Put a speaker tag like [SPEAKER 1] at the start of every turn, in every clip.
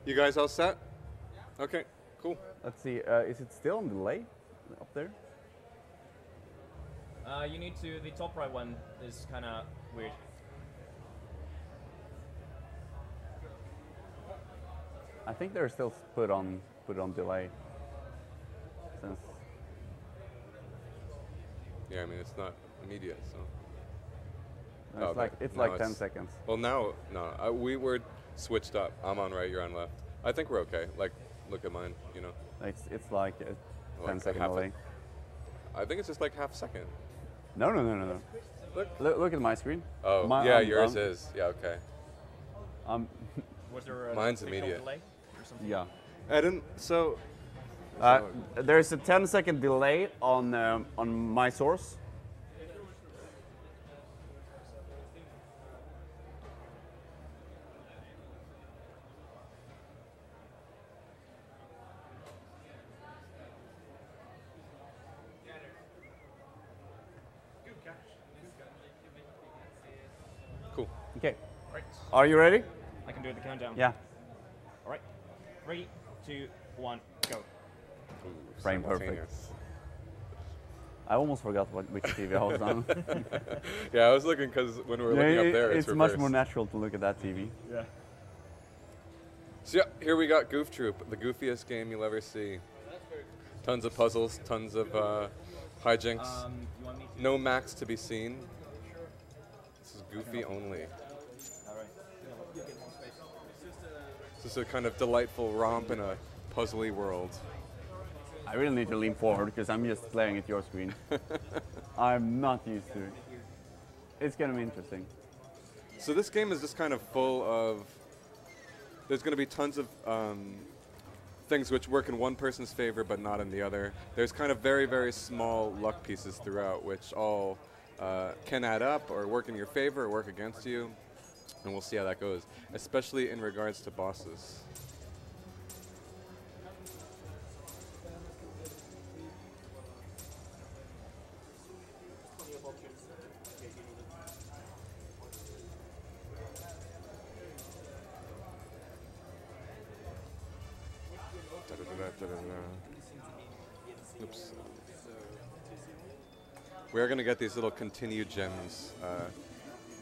[SPEAKER 1] You guys all set? Okay, cool.
[SPEAKER 2] Let's see. Is it still on delay up there?
[SPEAKER 3] You need to. The top right one is kind of weird.
[SPEAKER 2] I think they're still put on delay. Since
[SPEAKER 1] Yeah, I mean it's not immediate, so.
[SPEAKER 2] no, it's like 10 seconds.
[SPEAKER 1] Well, now no, we were switched up. I'm on right, you're on left. I think we're okay. Like, look at mine. You know.
[SPEAKER 2] It's like a
[SPEAKER 1] Like
[SPEAKER 2] 10-second
[SPEAKER 1] half a-
[SPEAKER 2] delay.
[SPEAKER 1] I think it's just like half a second.
[SPEAKER 2] No.
[SPEAKER 1] Look.
[SPEAKER 2] Look at my screen.
[SPEAKER 1] Oh, yeah, yours is. Yeah, okay.
[SPEAKER 3] Was there a
[SPEAKER 1] Mine's
[SPEAKER 3] signal
[SPEAKER 1] immediate.
[SPEAKER 3] delay or something?
[SPEAKER 2] Yeah.
[SPEAKER 1] Eden, so.
[SPEAKER 2] There's a 10-second delay on my source.
[SPEAKER 1] Cool.
[SPEAKER 2] Okay.
[SPEAKER 3] Right.
[SPEAKER 2] Are you ready?
[SPEAKER 3] I can do the countdown.
[SPEAKER 2] Yeah.
[SPEAKER 3] All right. 3, 2, 1, go.
[SPEAKER 1] Ooh,
[SPEAKER 2] Frame perfect.
[SPEAKER 1] simultaneous.
[SPEAKER 2] I almost forgot which TV I was on.
[SPEAKER 1] Yeah, I was looking because when we were looking up there,
[SPEAKER 2] it's
[SPEAKER 1] it's
[SPEAKER 2] much
[SPEAKER 1] reversed.
[SPEAKER 2] more natural to look at that TV.
[SPEAKER 3] Yeah.
[SPEAKER 1] So yeah, here we got Goof Troop, the goofiest game you'll ever see. Tons of puzzles, tons of hijinks.
[SPEAKER 3] You want me to?
[SPEAKER 1] No max to be seen. This is goofy only.
[SPEAKER 3] All right. You get more space.
[SPEAKER 1] This is a kind of delightful romp in a puzzly world.
[SPEAKER 2] I really need to lean forward because I'm just staring at your screen. I'm not used to it. It's gonna be interesting.
[SPEAKER 1] So this game is just kind of full of. There's going to be tons of things which work in one person's favor but not in the other. There's kind of very, very small luck pieces throughout which all can add up or work in your favor or work against you. And we'll see how that goes, especially in regards to bosses. Oops. We're going to get these little continued gems.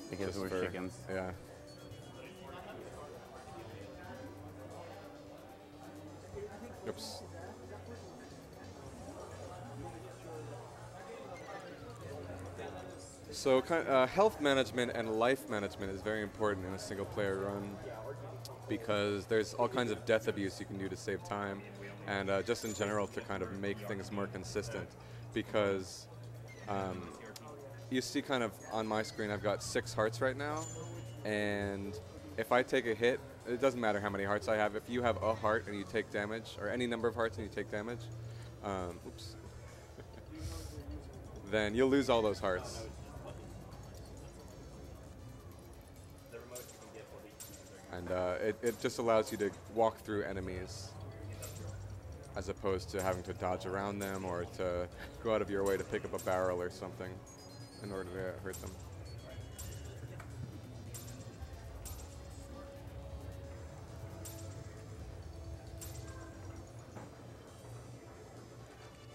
[SPEAKER 2] Because
[SPEAKER 1] just
[SPEAKER 2] we're
[SPEAKER 1] for-
[SPEAKER 2] chickens.
[SPEAKER 1] Yeah. Oops. So health management and life management is very important in a single player run because there's all kinds of death abuse you can do to save time and just in general to kind of make things more consistent because you see kind of on my screen I've got 6 hearts right now and if I take a hit, it doesn't matter how many hearts I have, if you have a heart and you take damage or any number of hearts and you take damage, oops, then you'll lose all those hearts. And it just allows you to walk through enemies as opposed to having to dodge around them or to go out of your way to pick up a barrel or something in order to hurt them.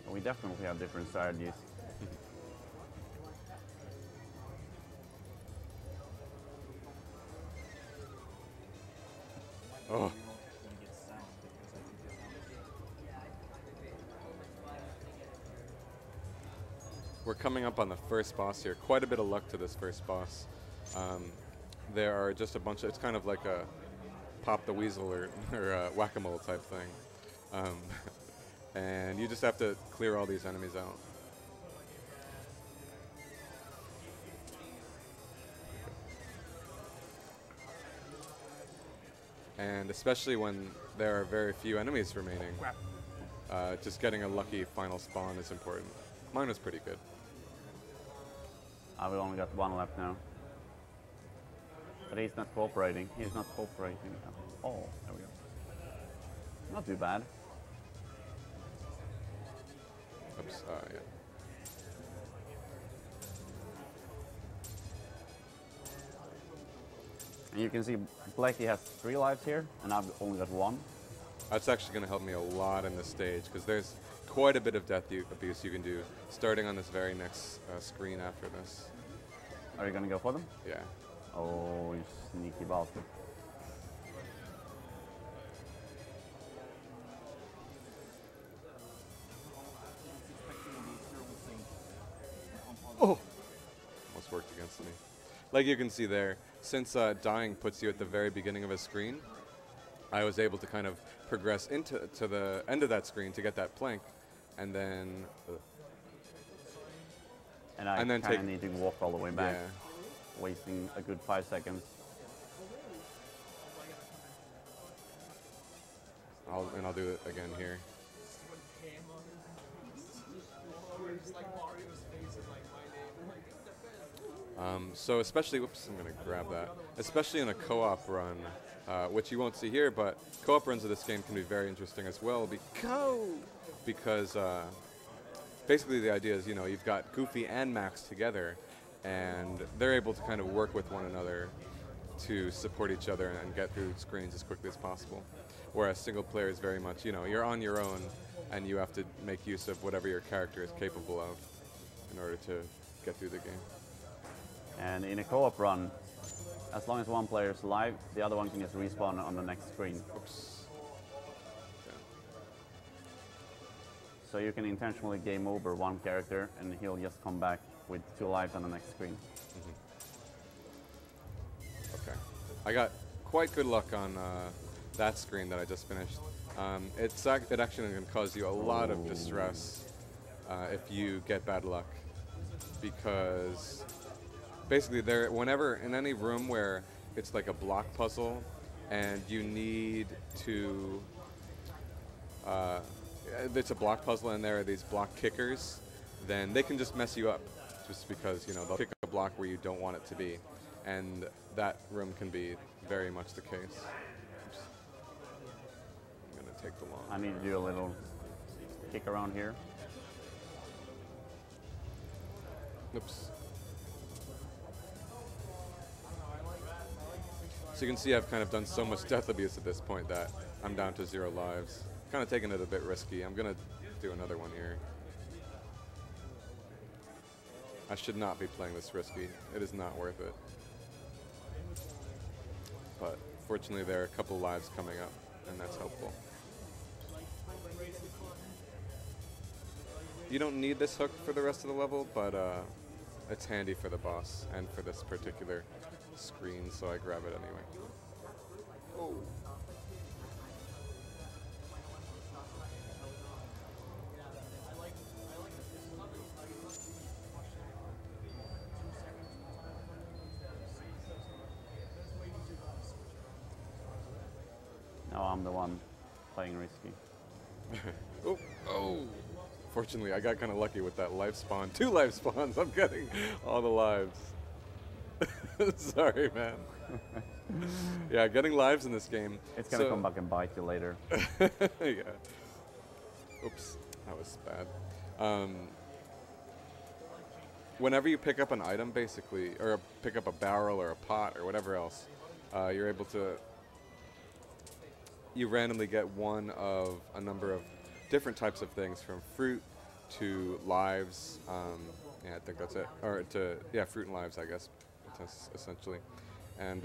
[SPEAKER 2] We definitely have different strategies.
[SPEAKER 1] Oh. We're coming up on the first boss here. Quite a bit of luck to this first boss. There are just a bunch of, it's kind of like a pop the weasel or whack-a-mole type thing. And you just have to clear all these enemies out. And especially when there are very few enemies remaining, just getting a lucky final spawn is important. Mine was pretty good.
[SPEAKER 2] I've only got 1 left now. But he's not cooperating. He's not cooperating. Oh, there we go. Not too bad.
[SPEAKER 1] Oops, yeah.
[SPEAKER 2] And you can see Blechy has 3 lives here, and I've only got 1.
[SPEAKER 1] That's actually going to help me a lot in this stage, because there's quite a bit of death abuse you can do, starting on this very next screen after this.
[SPEAKER 2] Are you gonna go for them?
[SPEAKER 1] Yeah.
[SPEAKER 2] Oh, you sneaky bastard.
[SPEAKER 1] Oh! Almost worked against me. Like you can see there, since dying puts you at the very beginning of a screen, I was able to kind of progress into the end of that screen to get that plank, and then...
[SPEAKER 2] And I kind of need to walk all the way back, wasting a good 5 seconds.
[SPEAKER 1] I'll do it again here. So especially, whoops, I'm going to grab that. Especially in a co-op run, which you won't see here, but co-op runs of this game can be very interesting as well because basically the idea is, you know, you've got Goofy and Max together, and they're able to kind of work with one another to support each other and get through screens as quickly as possible. Whereas single player is very much, you know, you're on your own, and you have to make use of whatever your character is capable of in order to get through the game.
[SPEAKER 2] And in a co-op run, as long as one player is alive, the other one can just respawn on the next screen.
[SPEAKER 1] Oops. Yeah.
[SPEAKER 2] So you can intentionally game over one character, and he'll just come back with 2 lives on the next screen.
[SPEAKER 1] Okay. I got quite good luck on that screen that I just finished. It actually can cause you a lot of distress if you get bad luck, because basically whenever in any room where it's like a block puzzle and you need to it's a block puzzle and there are these block kickers, then they can just mess you up just because, you know, they'll kick a block where you don't want it to be, and that room can be very much the case. Oops. I'm gonna take the long.
[SPEAKER 2] I need to do a little kick around here.
[SPEAKER 1] Oops. So you can see I've kind of done so much death abuse at this point that I'm down to 0 lives. Kind of taking it a bit risky. I'm going to do another one here. I should not be playing this risky. It is not worth it. But fortunately there are a couple lives coming up, and that's helpful. You don't need this hook for the rest of the level, but it's handy for the boss and for this particular screen, so I grab it anyway. Oh.
[SPEAKER 2] Now I'm the one playing risky.
[SPEAKER 1] Oh, oh. Fortunately, I got kind of lucky with that life spawn. 2 life spawns. I'm getting all the lives. Sorry, man. Yeah, getting lives in this game.
[SPEAKER 2] It's gonna come back and bite you later.
[SPEAKER 1] Yeah. Oops, that was bad. Whenever you pick up an item, basically, or pick up a barrel or a pot or whatever else, you're able to. You randomly get one of a number of different types of things, from fruit to lives. Yeah, I think that's it. Or to, yeah, fruit and lives, I guess, essentially. And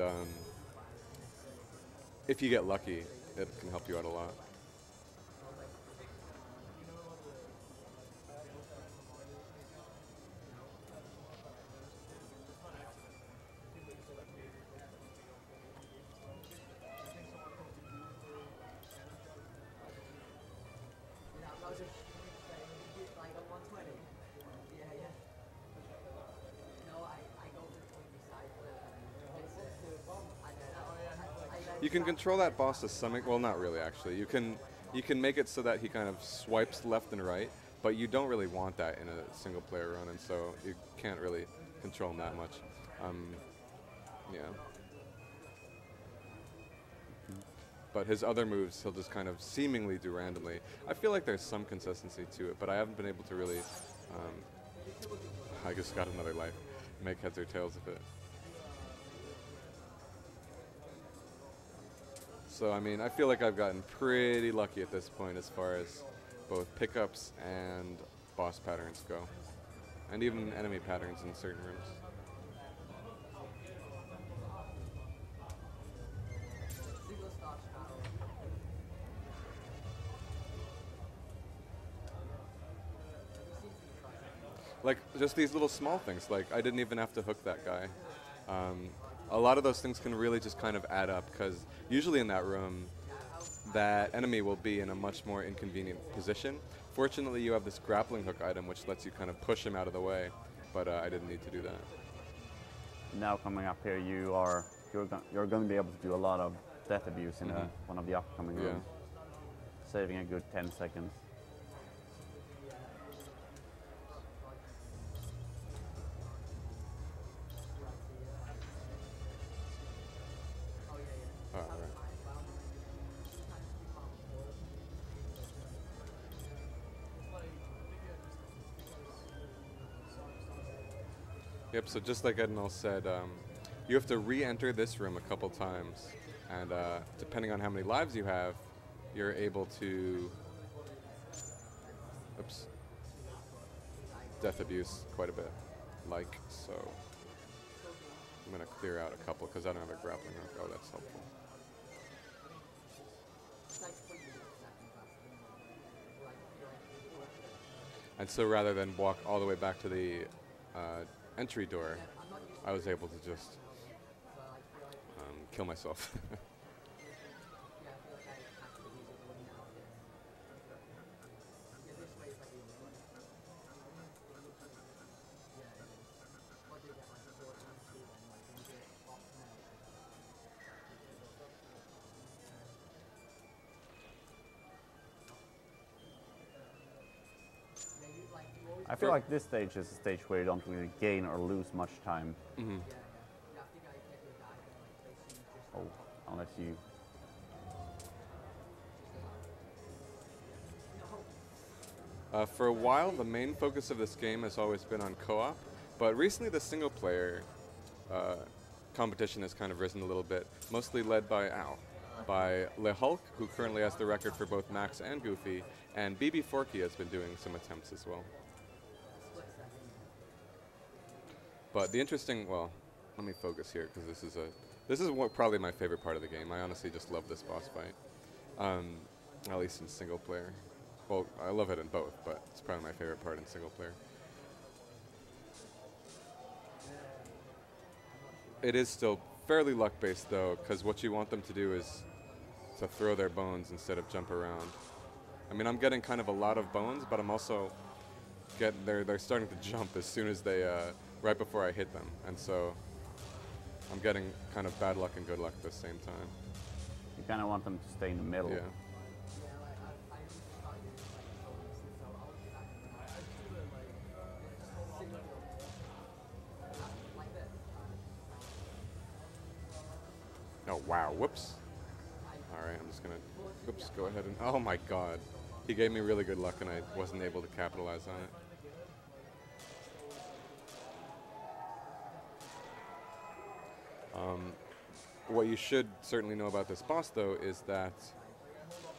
[SPEAKER 1] if you get lucky, it can help you out a lot. You can control that boss to some, well, not really actually. You can make it so that he kind of swipes left and right, but you don't really want that in a single player run, and so you can't really control him that much. Yeah. But his other moves, he'll just kind of seemingly do randomly. I feel like there's some consistency to it, but I haven't been able to really, I just got another life, make heads or tails of it. So, I mean, I feel like I've gotten pretty lucky at this point as far as both pickups and boss patterns go. And even enemy patterns in certain rooms. Like, just these little small things. Like, I didn't even have to hook that guy. A lot of those things can really just kind of add up, because usually in that room, that enemy will be in a much more inconvenient position. Fortunately, you have this grappling hook item, which lets you kind of push him out of the way, but I didn't need to do that.
[SPEAKER 2] Now coming up here, you're going to be able to do a lot of death abuse in one of the upcoming rooms, saving a good 10 seconds.
[SPEAKER 1] Yep, so just like Edenal said, you have to re-enter this room a couple times, and depending on how many lives you have, you're able to death abuse quite a bit, like so. I'm going to clear out a couple because I don't have a grappling hook. Oh, that's helpful. And so rather than walk all the way back to the entry door, I was able to just kill myself.
[SPEAKER 2] I feel like this stage is a stage where you don't really gain or lose much time. Oh, unless you...
[SPEAKER 1] For a while, the main focus of this game has always been on co-op, but recently the single-player competition has kind of risen a little bit, mostly led by Le Hulk, who currently has the record for both Max and Goofy, and BB Forky has been doing some attempts as well. But the interesting, well, let me focus here because this is probably my favorite part of the game. I honestly just love this boss fight, at least in single player. Well, I love it in both, but it's probably my favorite part in single player. It is still fairly luck-based though, because what you want them to do is to throw their bones instead of jump around. I mean, I'm getting kind of a lot of bones, but I'm also they're starting to jump as soon as they right before I hit them, and so I'm getting kind of bad luck and good luck at the same time.
[SPEAKER 2] You kind of want them to stay in the middle.
[SPEAKER 1] Yeah. Oh wow, whoops. Alright, I'm just gonna, whoops, go ahead and, oh my god. He gave me really good luck and I wasn't able to capitalize on it. What you should certainly know about this boss, though, is that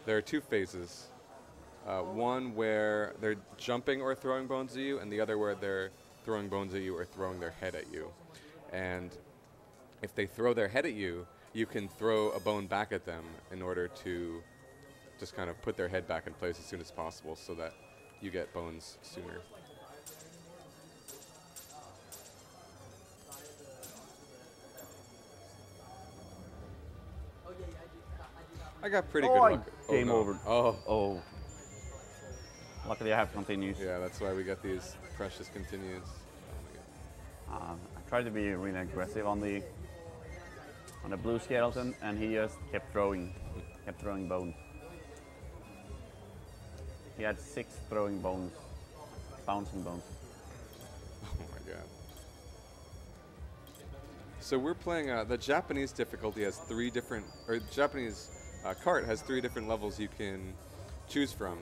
[SPEAKER 1] there are two phases. One where they're jumping or throwing bones at you, and the other where they're throwing bones at you or throwing their head at you. And if they throw their head at you, you can throw a bone back at them in order to just kind of put their head back in place as soon as possible so that you get bones sooner. I got pretty good luck.
[SPEAKER 2] Game
[SPEAKER 1] no.
[SPEAKER 2] over.
[SPEAKER 1] Oh.
[SPEAKER 2] Luckily I have continues.
[SPEAKER 1] Yeah, that's why we get these precious continues. Oh my god.
[SPEAKER 2] I tried to be really aggressive on the blue skeleton, and he just kept throwing bones. He had 6 throwing bones, bouncing bones.
[SPEAKER 1] Oh my god. So we're playing, the Japanese difficulty has 3 different, or Japanese cart has 3 different levels you can choose from,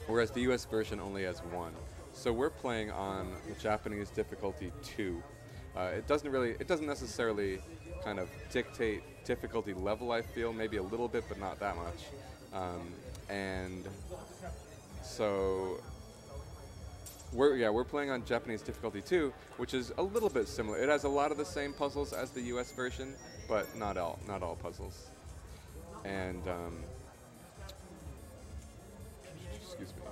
[SPEAKER 1] whereas the US version only has 1. So we're playing on the Japanese difficulty 2. It doesn't necessarily kind of dictate difficulty level, I feel, maybe a little bit, but not that much. And so we're playing on Japanese difficulty 2, which is a little bit similar. It has a lot of the same puzzles as the US version, but not all puzzles. And excuse me.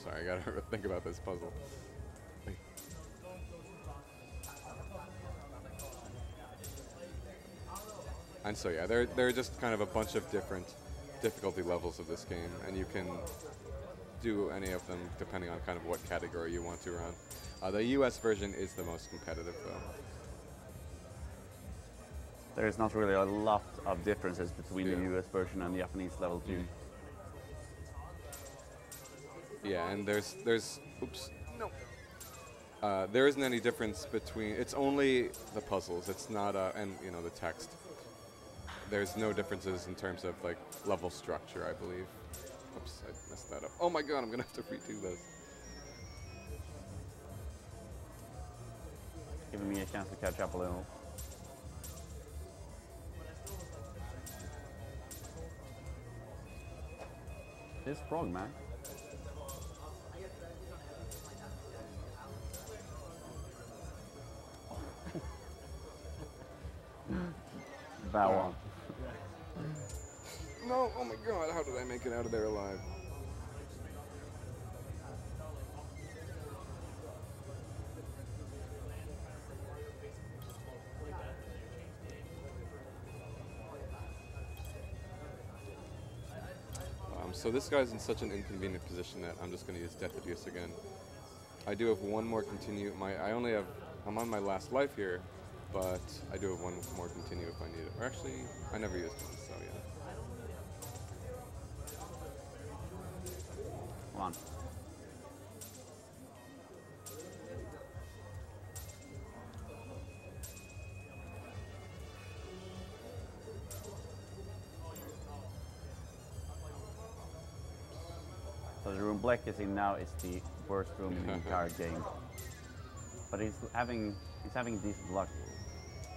[SPEAKER 1] Sorry, I gotta think about this puzzle. And so yeah, there are just kind of a bunch of different difficulty levels of this game, and you can do any of them depending on kind of what category you want to run. The US version is the most competitive though.
[SPEAKER 2] There's not really a lot of differences between the US version and the Japanese level 2.
[SPEAKER 1] Yeah, and there's oops, no. There isn't any difference between, it's only the puzzles, it's not, and you know, the text. There's no differences in terms of like level structure, I believe. Oops, I messed that up. Oh my god, I'm gonna have to redo this.
[SPEAKER 2] Giving me a chance to catch up a little. This frog, man. Bow on.
[SPEAKER 1] No, oh my god, how did I make it out of there alive? So this guy's in such an inconvenient position that I'm just going to use Death Abuse again. I do have one more continue. I'm on my last life here, but I do have one more continue if I need it. Or actually, I never used one, so yeah.
[SPEAKER 2] Come on. So the room Blechy is in now is the worst room in the entire game. But he's having decent luck.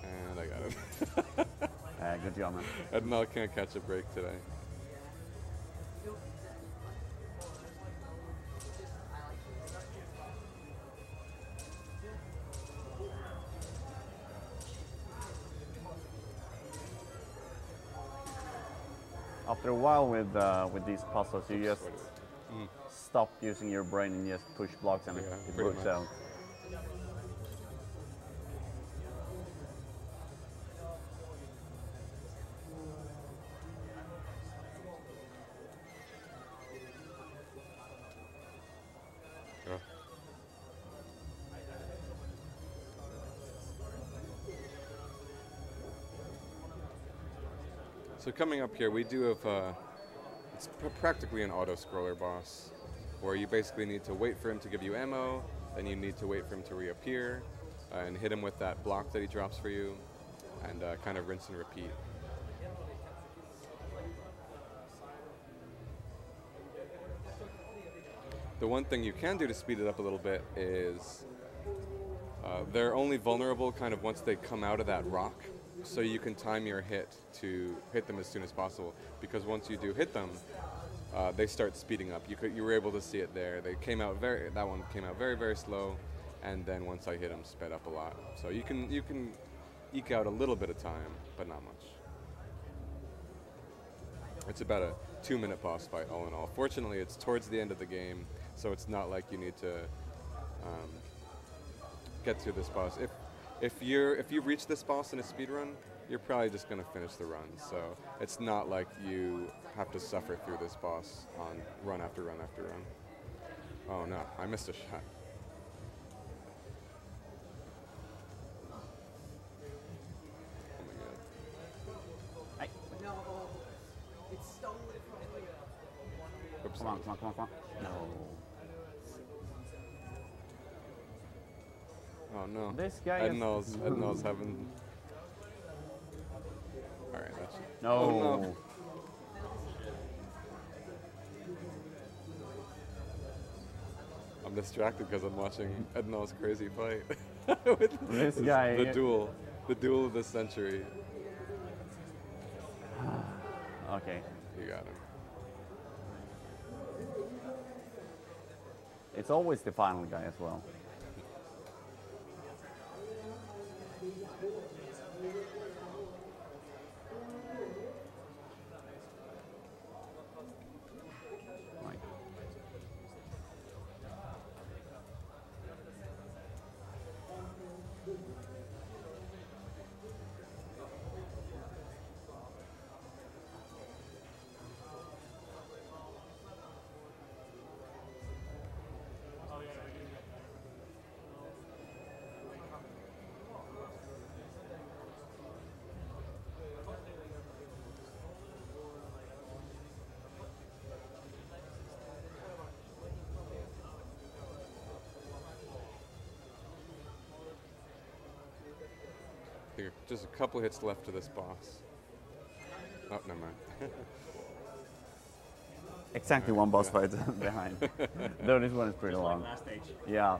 [SPEAKER 1] And I got it.
[SPEAKER 2] Good job, man.
[SPEAKER 1] Edenal can't catch a break today.
[SPEAKER 2] After a while with these puzzles, you just stop using your brain and just push blocks and it works out.
[SPEAKER 1] So coming up here, we do have, it's practically an auto-scroller boss, where you basically need to wait for him to give you ammo, then you need to wait for him to reappear, and hit him with that block that he drops for you, and kind of rinse and repeat. The one thing you can do to speed it up a little bit is they're only vulnerable kind of once they come out of that rock. So you can time your hit to hit them as soon as possible, because once you do hit them, they start speeding up. You were able to see it there. That one came out very, very slow, and then once I hit them, sped up a lot. So you can eke out a little bit of time, but not much. It's about a 2-minute boss fight all in all. Fortunately, it's towards the end of the game, so it's not like you need to get through this boss. If you reach this boss in a speed run, you're probably just going to finish the run. So it's not like you have to suffer through this boss on run after run after run. Oh no, I missed a shot. Oh my god.
[SPEAKER 2] Hey.
[SPEAKER 4] No, it's stolen from me.
[SPEAKER 1] Oops.
[SPEAKER 2] Come on. No.
[SPEAKER 1] Oh no.
[SPEAKER 2] This guy
[SPEAKER 1] Edenal's having... Alright, that's...
[SPEAKER 2] No.
[SPEAKER 1] Oh no. I'm distracted because I'm watching Edenal's crazy fight.
[SPEAKER 2] This guy.
[SPEAKER 1] The duel of the century.
[SPEAKER 2] Okay.
[SPEAKER 1] You got him.
[SPEAKER 2] It's always the final guy as well. Right.
[SPEAKER 1] Here, just a couple hits left to this boss. Oh, never mind.
[SPEAKER 2] Exactly one boss fight behind. Though this one is pretty long.
[SPEAKER 3] Last stage.
[SPEAKER 2] Yeah.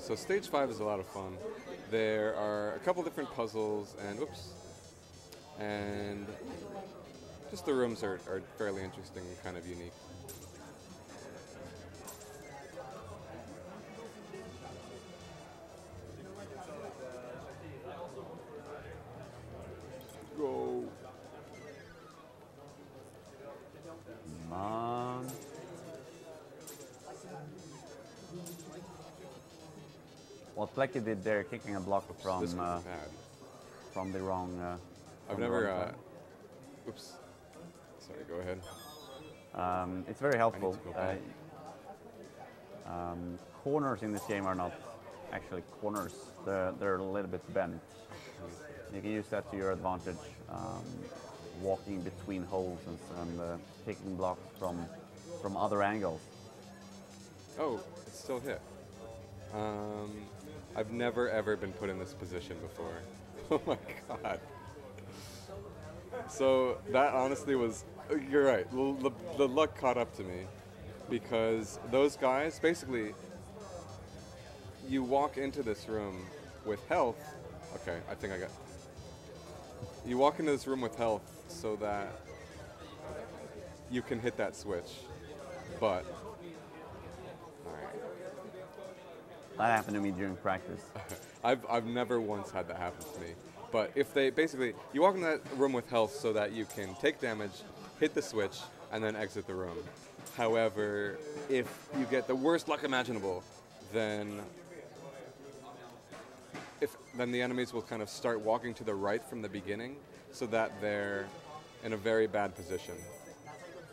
[SPEAKER 1] So stage 5 is a lot of fun. There are a couple different puzzles and just the rooms are fairly interesting and kind of unique. Go.
[SPEAKER 2] Come on. What Blechy did there, kicking a block
[SPEAKER 1] This
[SPEAKER 2] from
[SPEAKER 1] one's bad.
[SPEAKER 2] the wrong.
[SPEAKER 1] I've
[SPEAKER 2] from the
[SPEAKER 1] never.
[SPEAKER 2] wrong side.
[SPEAKER 1] Oops. Sorry. Go ahead.
[SPEAKER 2] It's very helpful.
[SPEAKER 1] go back.
[SPEAKER 2] Corners in this game are not actually corners. They're a little bit bent. You can use that to your advantage, walking between holes and picking blocks from other angles.
[SPEAKER 1] Oh, it's still hit. I've never ever been put in this position before. Oh my god. So that honestly was, you're right, the luck caught up to me because those guys, basically, you walk into this room with health. Okay, I think I got. You walk into this room with health so that you can hit that switch, but.
[SPEAKER 2] That happened to me during practice.
[SPEAKER 1] I've never once had that happen to me. But if they basically, you walk in that room with health so that you can take damage, hit the switch, and then exit the room. However, if you get the worst luck imaginable, then the enemies will kind of start walking to the right from the beginning, so that they're in a very bad position.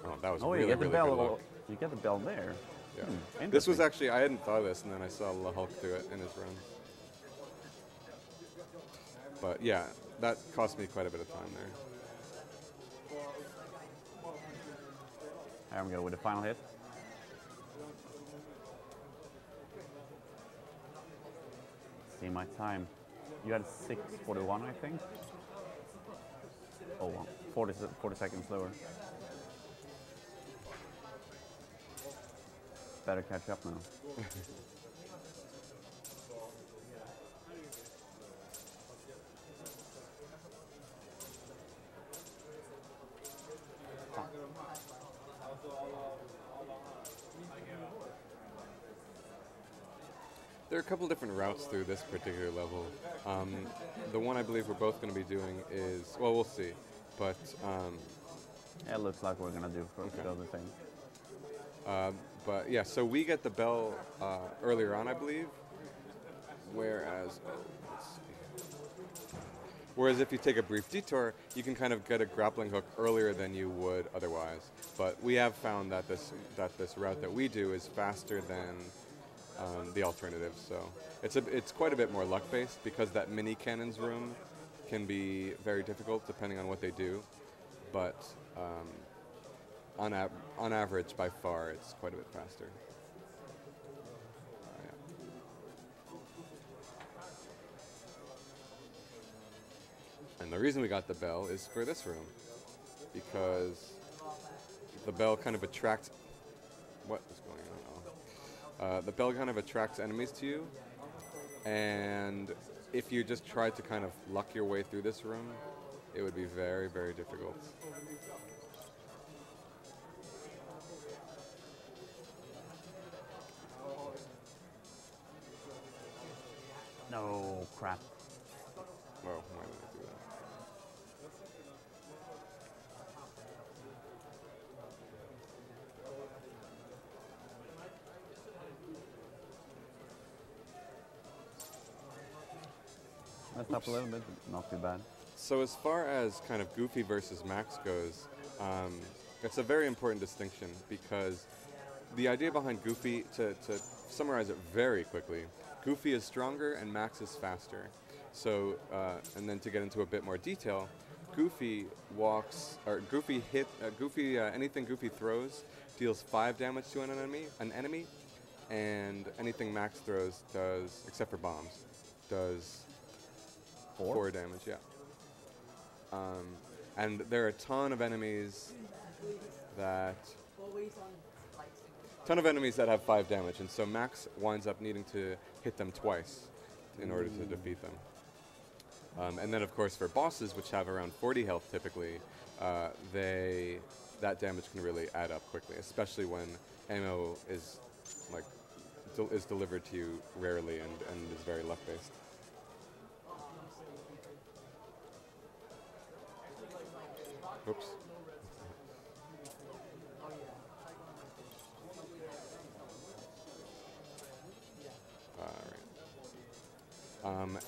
[SPEAKER 1] Oh, that was
[SPEAKER 2] Oh,
[SPEAKER 1] really,
[SPEAKER 2] you get the
[SPEAKER 1] really good
[SPEAKER 2] bell.
[SPEAKER 1] luck.
[SPEAKER 2] You get the bell there.
[SPEAKER 1] Yeah.
[SPEAKER 2] Hmm,
[SPEAKER 1] This was
[SPEAKER 2] interesting.
[SPEAKER 1] actually, I hadn't thought of this, and then I saw Hulk do it in his run. But yeah, that cost me quite a bit of time there.
[SPEAKER 2] Here we go with the final hit. See my time. You had 6:41, I think. Oh, well, 40 seconds slower. Better catch up now.
[SPEAKER 1] There are a couple different routes through this particular level. The one I believe we're both going to be doing is, well, we'll see. But
[SPEAKER 2] Yeah, it looks like we're gonna do for the other thing.
[SPEAKER 1] but yeah, so we get the bell earlier on, I believe. Whereas, whereas if you take a brief detour, you can kind of get a grappling hook earlier than you would otherwise. But we have found that this route that we do is faster than the alternative. So it's quite a bit more luck based because that mini cannons room can be very difficult depending on what they do. But on average, by far, it's quite a bit faster. And the reason we got the bell is for this room, because the bell kind of attracts. What is going on? Oh. The bell kind of attracts enemies to you, and if you just try to kind of luck your way through this room, it would be very, very difficult.
[SPEAKER 2] No, crap.
[SPEAKER 1] Oh, why did I do that?
[SPEAKER 2] Messed up a little bit, not too bad.
[SPEAKER 1] So as far as kind of Goofy versus Max goes, it's a very important distinction because the idea behind Goofy, to summarize it very quickly, Goofy is stronger and Max is faster. So, and then to get into a bit more detail, Goofy walks, or Goofy hit, anything Goofy throws deals 5 damage to an enemy, and anything Max throws does, except for bombs, does 4 damage, yeah. And there are a ton of enemies that have 5 damage, and so Max winds up needing to hit them twice in order to defeat them. And then, of course, for bosses, which have around 40 health typically, that damage can really add up quickly, especially when ammo is is delivered to you rarely and is very luck based. Oops.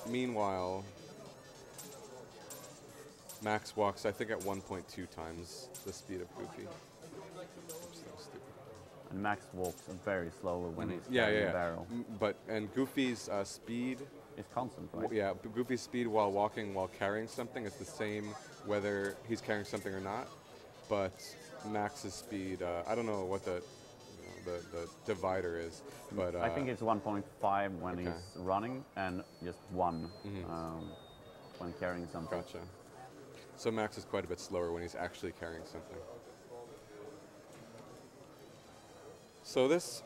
[SPEAKER 1] Meanwhile, Max walks, I think, at 1.2 times the speed of Goofy. Oops, that was stupid.
[SPEAKER 2] And Max walks very slowly when he's carrying the barrel.
[SPEAKER 1] And Goofy's speed.
[SPEAKER 2] It's constant, right?
[SPEAKER 1] Yeah, Goofy's speed while walking, while carrying something, is the same whether he's carrying something or not. But Max's speed, I don't know what the divider is, but
[SPEAKER 2] I think it's 1.5 when he's running and just 1 when carrying something.
[SPEAKER 1] Gotcha. So Max is quite a bit slower when he's actually carrying something. So this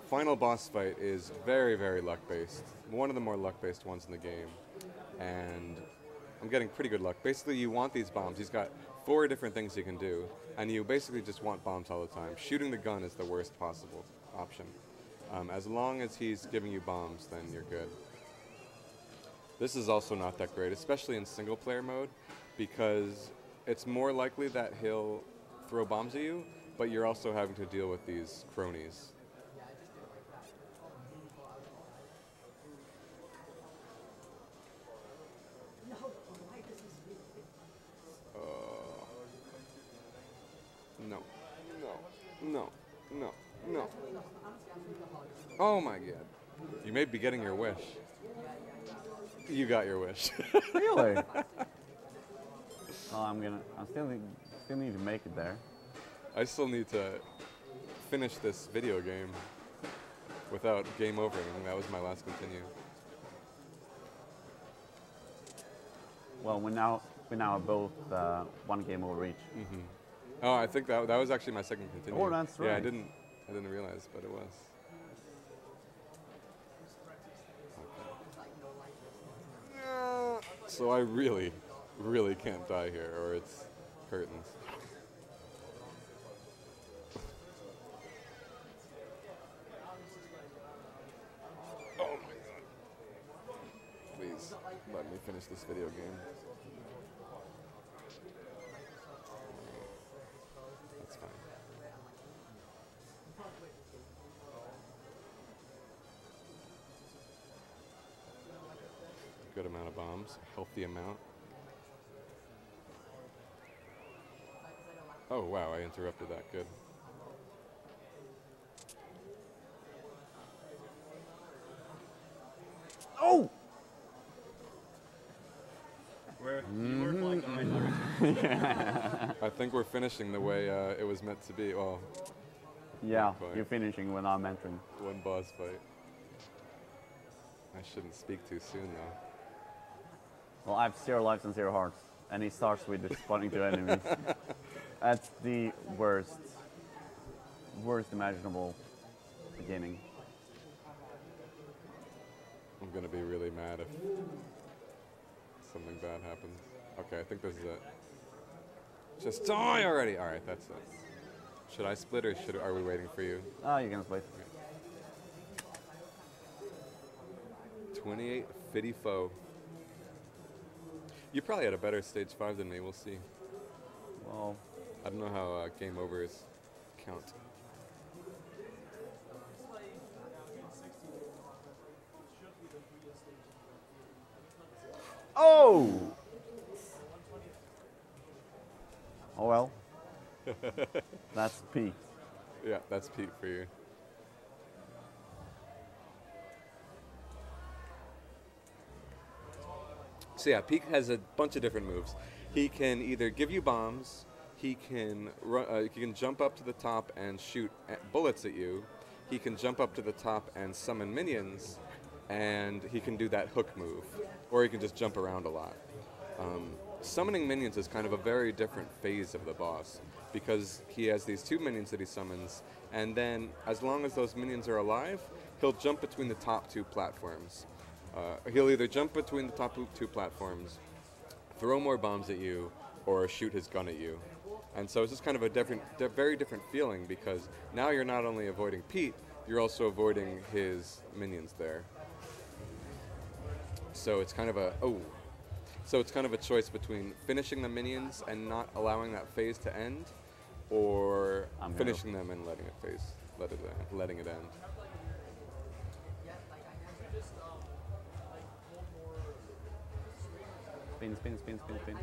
[SPEAKER 1] final boss fight is very, very luck-based. One of the more luck-based ones in the game, and I'm getting pretty good luck. Basically, you want these bombs. He's got 4 different things you can do, and you basically just want bombs all the time. Shooting the gun is the worst possible option. As long as he's giving you bombs, then you're good. This is also not that great, especially in single-player mode, because it's more likely that he'll throw bombs at you, but you're also having to deal with these cronies. No. Oh my god. You may be getting your wish. You got your wish.
[SPEAKER 2] Really? Well, I still need to make it there.
[SPEAKER 1] I still need to finish this video game without game overing. That was my last continue.
[SPEAKER 2] Well, we now are both 1 game over each.
[SPEAKER 1] Mm-hmm. Oh, I think that was actually my second continue.
[SPEAKER 2] Oh, that's right.
[SPEAKER 1] Yeah, I didn't realize, but it was. Okay. So I really, really can't die here, or it's curtains. Oh my god. Please, let me finish this video game. That's fine. Good amount of bombs, a healthy amount. Oh wow, I interrupted that, good.
[SPEAKER 2] Oh!
[SPEAKER 1] I think we're finishing the way it was meant to be. Well,
[SPEAKER 2] yeah, you're finishing when I'm entering.
[SPEAKER 1] 1 boss fight. I shouldn't speak too soon though.
[SPEAKER 2] Well, I have 0 lives and 0 hearts, and he starts with responding to enemies. That's the worst imaginable beginning.
[SPEAKER 1] I'm gonna be really mad if something bad happens. Okay, I think this is it. Just die already! Alright, that's it. Should I split or are we waiting for you?
[SPEAKER 2] Oh, you can split.
[SPEAKER 1] 28 Fitty Foe. You probably had a better stage 5 than me, we'll see.
[SPEAKER 2] Well,
[SPEAKER 1] I don't know how game overs count.
[SPEAKER 2] oh! Oh well. That's P.
[SPEAKER 1] Yeah, that's Pete for you. So yeah, Pete has a bunch of different moves. He can either give you bombs, he can jump up to the top and shoot bullets at you, he can jump up to the top and summon minions, and he can do that hook move, or he can just jump around a lot. Summoning minions is kind of a very different phase of the boss, because he has these 2 minions that he summons, and then as long as those minions are alive, he'll jump between the top 2 platforms. He'll either jump between the top 2 platforms, throw more bombs at you, or shoot his gun at you. And so it's just kind of a very different feeling, because now you're not only avoiding Pete, you're also avoiding his minions there. So it's kind of a choice between finishing the minions and not allowing that phase to end, or finishing them and letting it end.
[SPEAKER 2] Spin, spin, spin, spin, spin.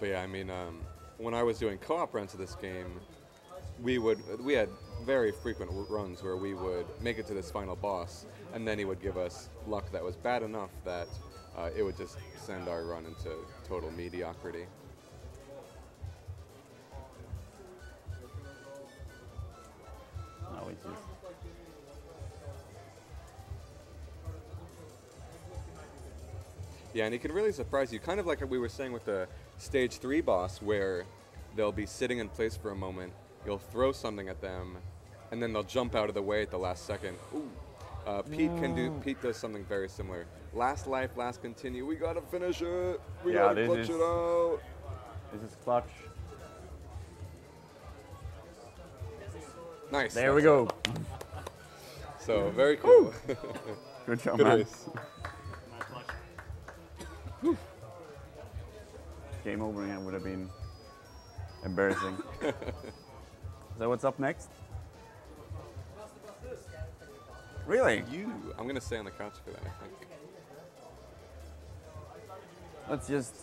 [SPEAKER 1] But yeah, I mean, when I was doing co-op runs of this game, we had very frequent runs where we would make it to this final boss, and then he would give us luck that was bad enough that it would just send our run into total mediocrity.
[SPEAKER 2] No, it's just...
[SPEAKER 1] Yeah, and he can really surprise you, kind of like we were saying with the stage 3 boss, where they'll be sitting in place for a moment, you'll throw something at them, and then they'll jump out of the way at the last second. Ooh. Pete does something very similar. Last life, last continue. We gotta finish it. We gotta clutch it out.
[SPEAKER 2] This is clutch.
[SPEAKER 1] Nice.
[SPEAKER 2] There we go.
[SPEAKER 1] So very cool.
[SPEAKER 2] Good job,
[SPEAKER 1] Good
[SPEAKER 2] man.
[SPEAKER 1] race.
[SPEAKER 2] Game over again would have been embarrassing. So what's up next? Really?
[SPEAKER 1] I'm gonna stay on the couch for that, I think.
[SPEAKER 2] Let's just...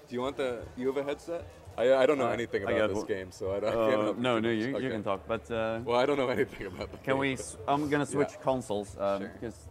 [SPEAKER 1] Do you want you have a headset? I don't know anything about this game, so I can't help you
[SPEAKER 2] no,
[SPEAKER 1] too much.
[SPEAKER 2] you
[SPEAKER 1] Okay.
[SPEAKER 2] can talk, but...
[SPEAKER 1] well, I don't know anything about the
[SPEAKER 2] can
[SPEAKER 1] game.
[SPEAKER 2] we... I'm gonna switch consoles,
[SPEAKER 1] Sure.
[SPEAKER 2] because